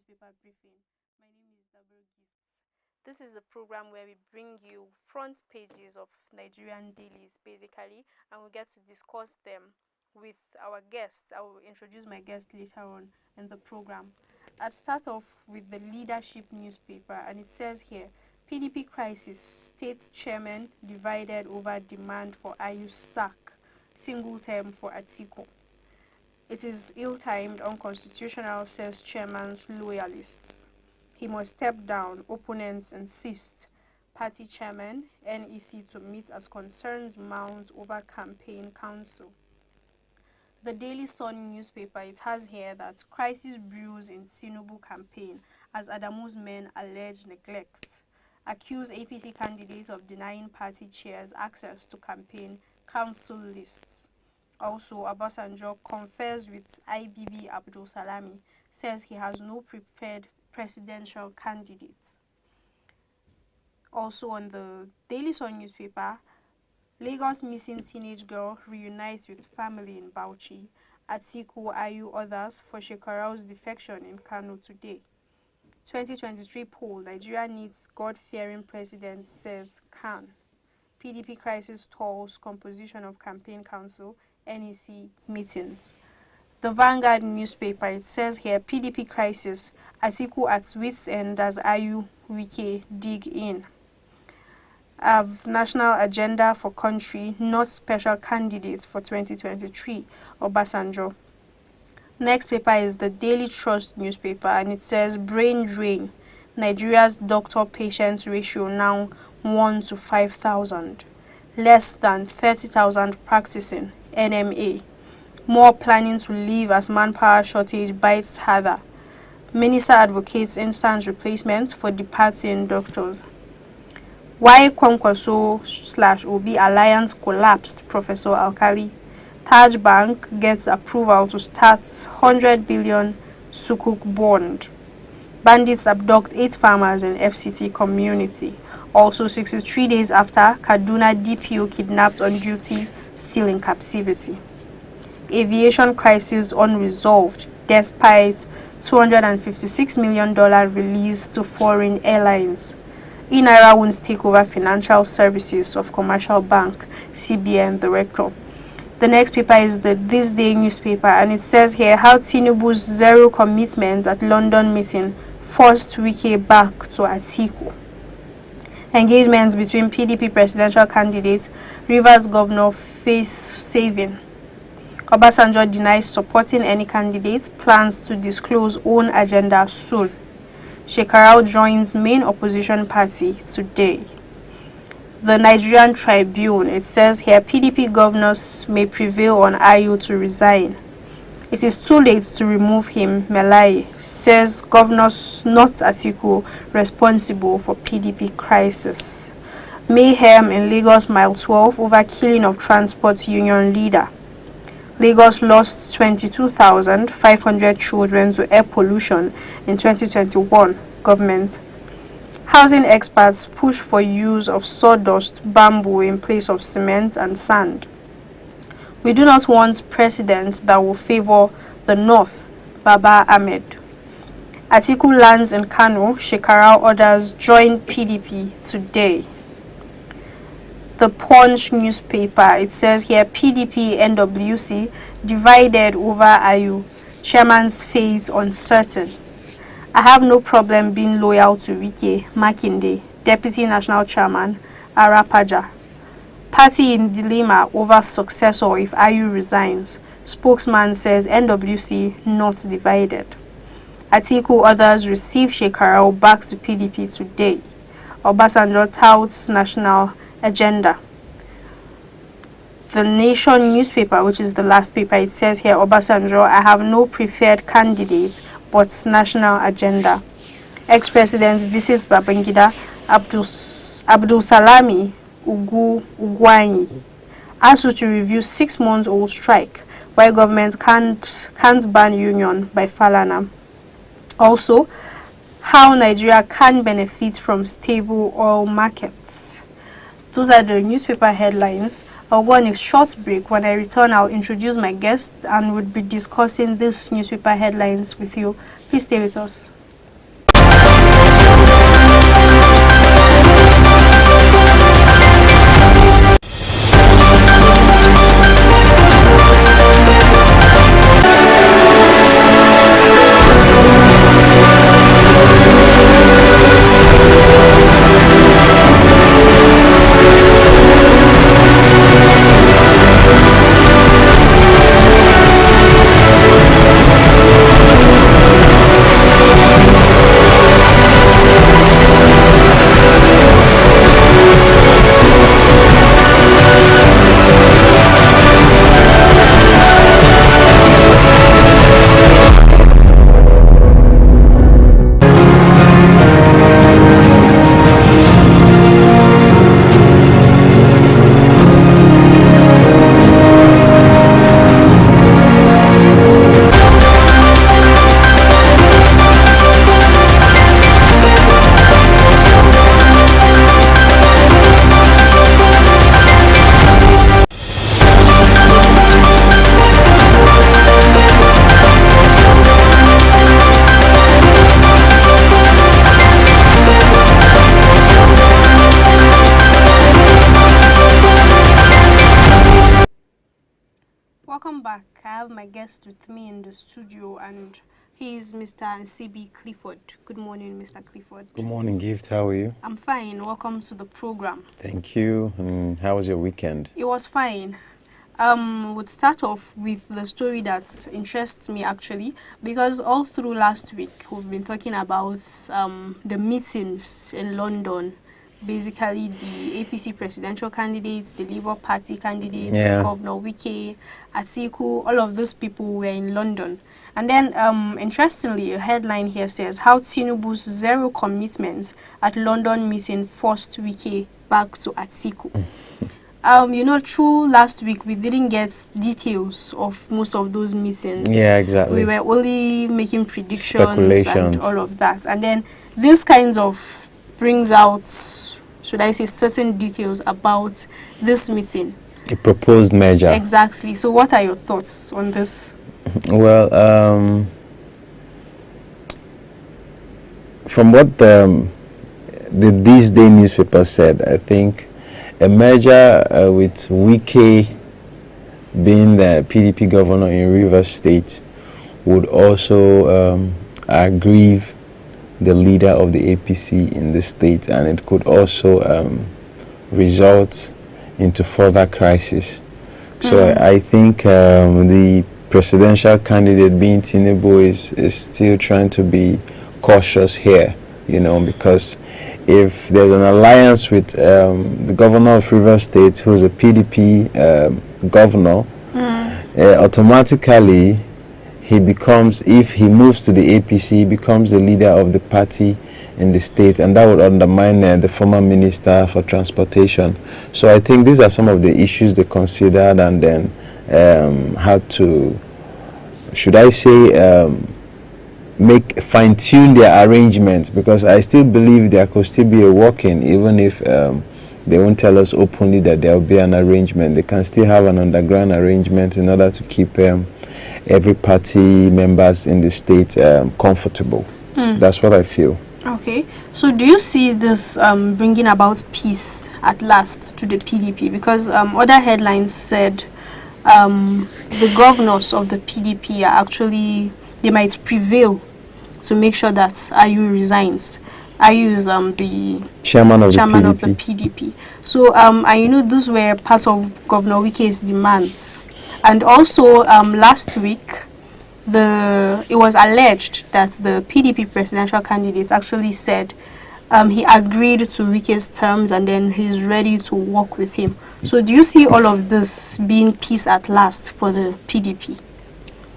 Newspaper Briefing. My name is Double Gifts. This is the program where we bring you front pages of Nigerian dailies, basically, and we get to discuss them with our guests. I will introduce my guest later on in the program. I'll start off with the Leadership newspaper, and it says here, PDP crisis, state chairman divided over demand for Ayu's sack, single term for Atiku. It is ill-timed, unconstitutional, says chairman's loyalists. He must step down, opponents insist. Party chairman, NEC to meet as concerns mount over campaign council. The Daily Sun newspaper, it has here that crisis brews in Tinubu campaign as Adamu's men allege neglect. Accuse APC candidates of denying party chairs access to campaign council lists. Also, Obasanjo confers with IBB Abdul Salami, says he has no prepared presidential candidate. Also on the Daily Sun newspaper, Lagos missing teenage girl reunites with family in Bauchi. Atiku Ayu others for Shekarau's defection in Kano today. 2023 poll, Nigeria needs God-fearing president, says Khan. PDP crisis stalls composition of campaign council, NEC meetings. The Vanguard newspaper, it says here, PDP crisis, Atiku at wit's end as Ayu Wike dig in. National agenda for country, not special candidates for 2023, Obasanjo. Next paper is the Daily Trust newspaper, and it says brain drain, Nigeria's doctor-patient ratio now 1 to 5,000. Less than 30,000 practicing, NMA. More planning to leave as manpower shortage bites harder. Minister advocates instant replacements for departing doctors. Why Kwankwaso/Obi alliance collapsed, Professor Alkali. Taj Bank gets approval to start 100 billion Sukuk bond. Bandits abduct 8 farmers in FCT community. Also 63 days after, Kaduna DPO kidnapped on duty, still in captivity. Aviation crisis unresolved despite $256 million release to foreign airlines. Naira won't take over financial services of commercial bank, CBN director. The next paper is the THISDAY newspaper, and it says here how Tinubu's zero commitment at London meeting forced Wike back to Atiku. Engagements between PDP presidential candidates, Rivers governor face saving. Obasanjo denies supporting any candidate, plans to disclose own agenda soon. Shekarau joins main opposition party today. The Nigerian Tribune, it says here PDP governors may prevail on Ayu to resign. It is too late to remove him, Melai, says governors not Atiku responsible for PDP crisis. Mayhem in Lagos Mile 12 over killing of transport union leader. Lagos lost 22,500 children to air pollution in 2021, government. Housing experts push for use of sawdust bamboo in place of cement and sand. We do not want precedent that will favor the North, Baba Ahmed. Atiku lands in Kano, Shekarau orders join PDP today. The Punch newspaper, it says here PDP NWC divided over Ayu, chairman's fate uncertain. I have no problem being loyal to Wike, Makinde, deputy national chairman, Arapaja. Party in dilemma over successor if Ayu resigns. Spokesman says NWC not divided. Atiku others receive Shekarau back to PDP today. Obasanjo touts national agenda. The Nation newspaper, which is the last paper, it says here Obasanjo, I have no preferred candidate but national agenda. Ex-president visits Babangida, Abdul Salami, Ugwanyi. ASU to review 6-month-old strike, why government can't ban union by Falana. Also, how Nigeria can benefit from stable oil markets. Those are the newspaper headlines. I'll go on a short break. When I return, I'll introduce my guests and we'll be discussing these newspaper headlines with you. Please stay with us. Welcome back. I have my guest with me in the studio, and he is Mr. C.B. Clifford. Good morning, Mr. Clifford. Good morning, Gift. How are you? I'm fine. Welcome to the program. Thank you. And how was your weekend? It was fine. Would start off with the story that interests me actually, because all through last week we've been talking about the meetings in London. Basically, the APC presidential candidates, the Labour Party candidates, Governor Wike, Atiku, all of those people were in London. And then, interestingly, a headline here says, how Tinubu's zero commitment at London meeting forced Wike back to Atiku. Through last week, we didn't get details of most of those meetings. Yeah, exactly. We were only making predictions and all of that. And then, this kinds of brings out, should I say, certain details about this meeting. A proposed merger. Exactly. So what are your thoughts on this? Well, from what the THISDAY newspaper said, I think a merger with Wike being the PDP governor in Rivers State would also aggrieve the leader of the APC in the state, and it could also result into further crisis. So I think the presidential candidate being Tinubu is still trying to be cautious here, because if there's an alliance with the governor of Rivers State, who is a PDP governor, automatically he becomes, if he moves to the APC, he becomes the leader of the party in the state, and that would undermine the former minister for transportation. So I think these are some of the issues they considered, and then had to, should I say, fine-tune their arrangements, because I still believe there could still be a working, even if they won't tell us openly that there will be an arrangement. They can still have an underground arrangement in order to keep every party members in the state comfortable. That's what I feel. Okay, so do you see this bringing about peace at last to the PDP? Because other headlines said the governors of the PDP are actually, they might prevail to make sure that Ayu resigns. Ayu is the chairman of the PDP. So, those were part of Governor Wike's demands. And also, last week, it was alleged that the PDP presidential candidate actually said he agreed to Wike's terms and then he's ready to work with him. So do you see all of this being peace at last for the PDP?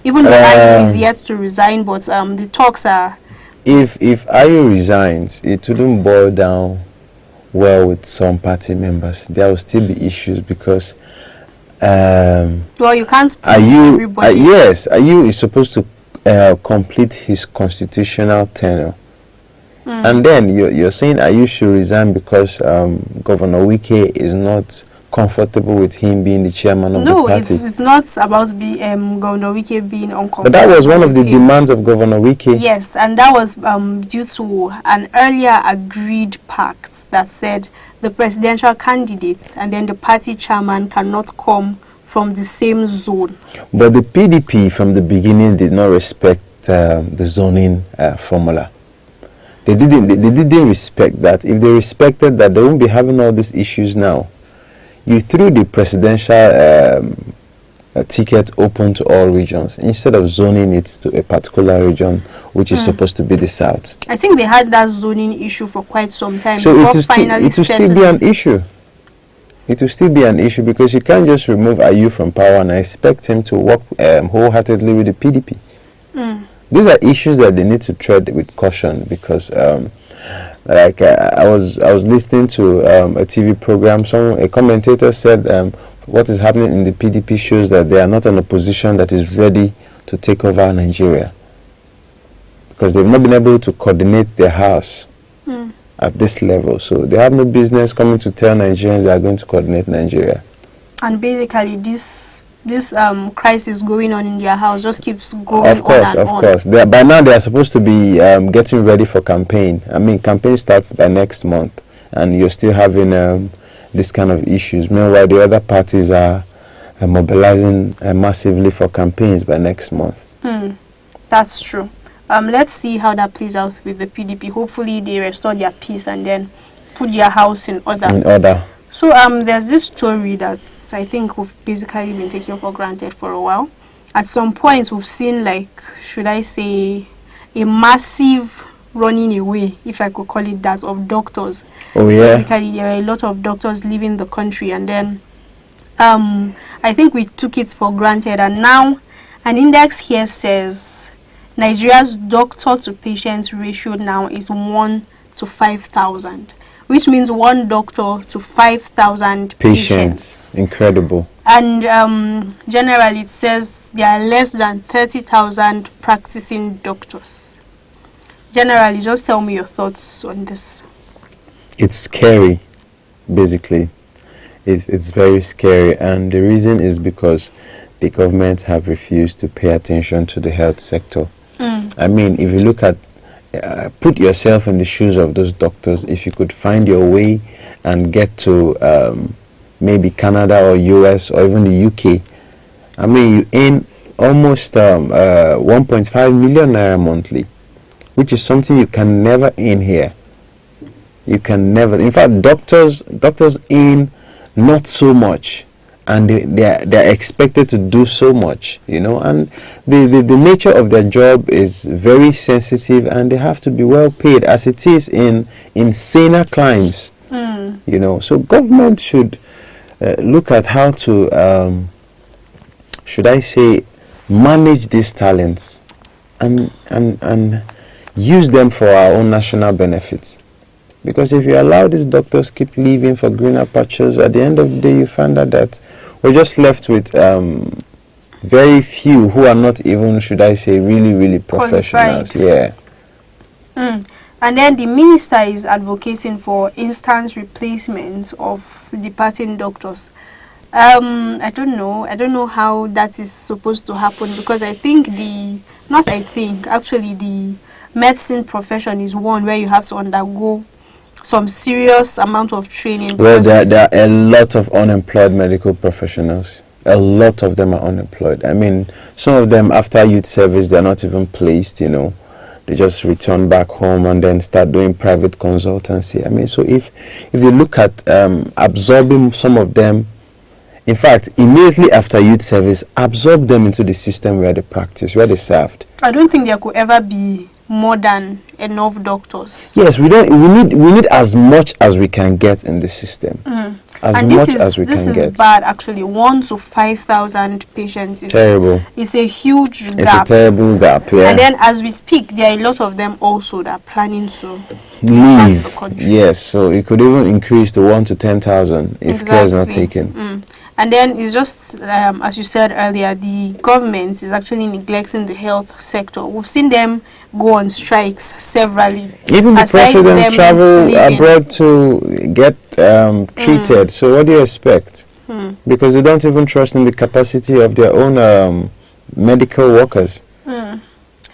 Even though Ayu is yet to resign, but the talks are... If Ayu resigns, it wouldn't boil down well with some party members. There will still be issues because... well, you can't please everybody. Yes, Ayu is supposed to complete his constitutional tenure. And then you're saying Ayu should resign because Governor Wike is not comfortable with him being the chairman of the party. No, it's not about Governor Wike being uncomfortable. But that was one of the demands of Governor Wike. Yes, and that was due to an earlier agreed pact that said the presidential candidate and then the party chairman cannot come from the same zone. But the PDP from the beginning did not respect the zoning formula. They didn't respect that. If they respected that, they wouldn't be having all these issues now. You threw the presidential ticket open to all regions instead of zoning it to a particular region, which is supposed to be the south. I think they had that zoning issue for quite some time. So it will still be an issue. It will still be an issue because you can't just remove Ayu from power and expect him to work wholeheartedly with the PDP. These are issues that they need to tread with caution because, I was listening to a TV program. A commentator said, what is happening in the PDP shows that they are not an opposition that is ready to take over Nigeria because they've not been able to coordinate their house at this level. So they have no business coming to tell Nigerians they are going to coordinate Nigeria. And basically, this crisis going on in their house just keeps going on. Of course. By now, they are supposed to be getting ready for campaign. I mean, campaign starts by next month, and you're still having this kind of issues. Meanwhile, the other parties are mobilizing massively for campaigns by next month. That's true. Let's see how that plays out with the PDP. Hopefully they restore their peace and then put their house in order. So there's this story that's, I think, we've basically been taking for granted for a while. At some point we've seen, like, should I say, a massive running away, if I could call it that, of doctors. Oh yeah. Basically there are a lot of doctors leaving the country, and then I think we took it for granted, and now an index here says Nigeria's doctor to patient ratio now is 1 to 5,000, which means one doctor to 5,000 patients. Incredible. And generally it says there are less than 30,000 practicing doctors. Generally, just tell me your thoughts on this. It's scary, basically. It's very scary, and the reason is because the government have refused to pay attention to the health sector. I mean, if you look at, put yourself in the shoes of those doctors, if you could find your way and get to maybe Canada or US or even the UK, I mean, you earn almost 1.5 million naira monthly, which is something you can never earn here. You can never. In fact, doctors earn not so much, and they're expected to do so much, you know, and the nature of their job is very sensitive, and they have to be well paid, as it is in saner climes, you know. So government should look at how to, should I say, manage these talents and use them for our own national benefits. Because if you allow these doctors keep leaving for greener patches, at the end of the day you find out that we're just left with very few who are not even, should I say, really professionals. Qualified. Yeah. And then the minister is advocating for instant replacement of departing doctors. I don't know how that is supposed to happen, because I think actually the medicine profession is one where you have to undergo some serious amount of training. Well, there are a lot of unemployed medical professionals. A lot of them are unemployed. I mean, some of them after youth service, they're not even placed, you know. They just return back home and then start doing private consultancy. I mean, so if you look at absorbing some of them, in fact, immediately after youth service, absorb them into the system where they practice, where they served. I don't think there could ever be more than enough doctors. Yes, we need as much as we can get in the system. This is bad, actually. 1 to 5,000 patients is terrible. It's a huge gap. It's a terrible gap, yeah. And then as we speak, there are a lot of them also that are planning to leave the country. Yes, so it could even increase to 1 to 10,000 if care is not taken. And then it's just, as you said earlier, the government is actually neglecting the health sector. We've seen them go on strikes severally. Even the president travel abroad to get treated. So what do you expect? Because they don't even trust in the capacity of their own medical workers.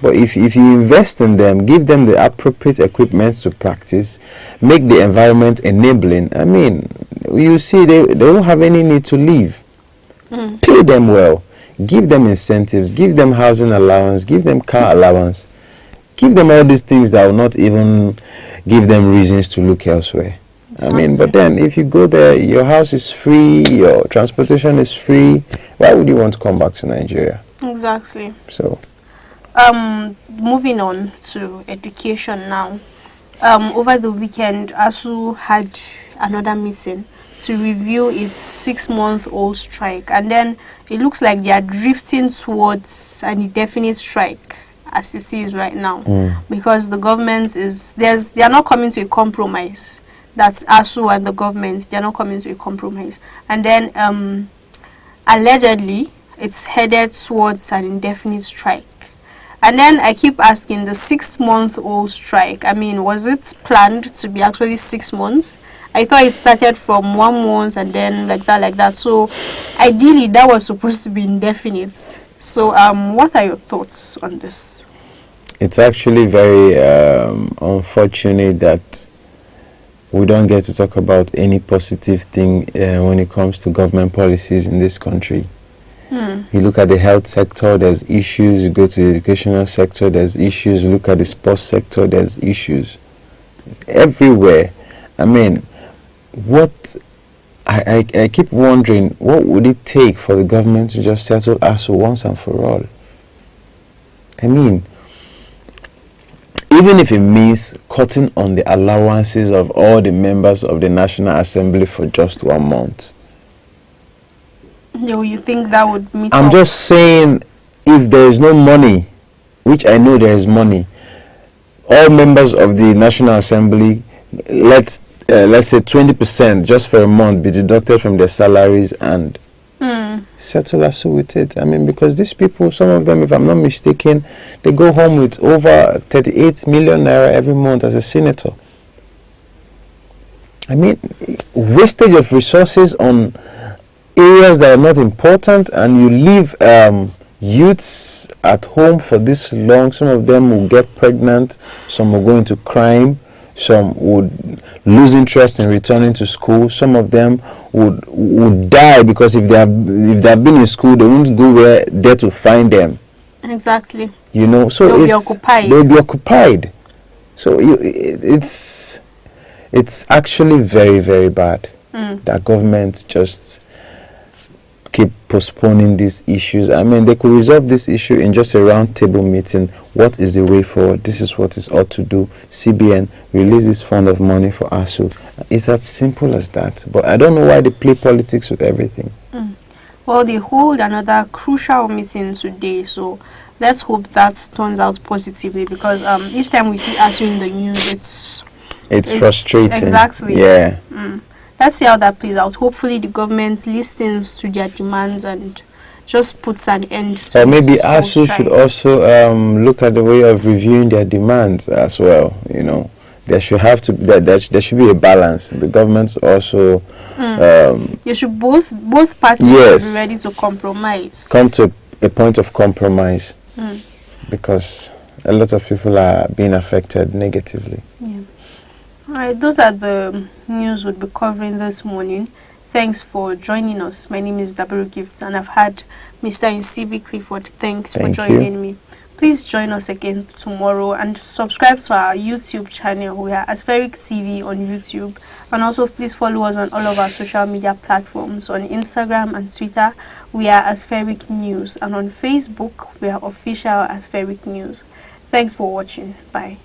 But if you invest in them, give them the appropriate equipment to practice, make the environment enabling, I mean, you see they won't have any need to leave. Pay them well, give them incentives, give them housing allowance, give them car allowance, give them all these things that will not even give them reasons to look elsewhere. I mean, but then if you go there, your house is free, your transportation is free, why would you want to come back to Nigeria? Exactly. So moving on to education now. Over the weekend, ASU had another meeting to review its 6-month-old strike, and then it looks like they are drifting towards an indefinite strike as it is right now, because the government they are not coming to a compromise. That's ASU and the government, they are not coming to a compromise, and then allegedly it's headed towards an indefinite strike. And then I keep asking, the 6-month-old strike, I mean, was it planned to be actually 6 months? I thought it started from 1 month and then like that. So ideally that was supposed to be indefinite. So what are your thoughts on this? It's actually very unfortunate that we don't get to talk about any positive thing when it comes to government policies in this country. You look at the health sector, there's issues. You go to the educational sector, there's issues. You look at the sports sector, there's issues. Everywhere. I mean, what I keep wondering, what would it take for the government to just settle ASU once and for all? I mean, even if it means cutting on the allowances of all the members of the National Assembly for just 1 month. Do you think that would meet I'm up? just saying, if there is no money, which I know there is money, all members of the National Assembly, let's say 20% just for a month be deducted from their salaries and settle ASU with it. I mean, because these people, some of them, if I'm not mistaken, they go home with over 38 million naira every month as a senator. I mean, wastage of resources on areas that are not important, and you leave youths at home for this long. Some of them will get pregnant, some will go into crime, some would lose interest in returning to school, some of them would die because if they have been in school, they won't go there to find them. Exactly. You know, so they'll be occupied. They'll be occupied. So it's actually very, very bad that government just keep postponing these issues. I mean, they could resolve this issue in just a round table meeting. What is the way forward? This is what is ought to do. CBN, release this fund of money for ASU. It's as simple as that. But I don't know why they play politics with everything. Well, they hold another crucial meeting today, so let's hope that turns out positively, because each time we see ASU in the news, it's frustrating. Exactly. Yeah. Let's see how that plays out. Hopefully the government listens to their demands and just puts an end to Or maybe this whole ASU strike. should also look at the way of reviewing their demands as well. You know, there should have to there should be a balance. The government also you should both parties yes, should be ready to compromise. Come to a point of compromise, because a lot of people are being affected negatively. Yeah. Alright, those are the news we'll be covering this morning. Thanks for joining us. My name is Dabaru Gifts, and I've had Mr. Nsibi Clifford. Thanks for joining me. Please join us again tomorrow and subscribe to our YouTube channel. We are Aspheric TV on YouTube, and also please follow us on all of our social media platforms. On Instagram and Twitter, we are Aspheric News, and on Facebook, we are official Aspheric News. Thanks for watching. Bye.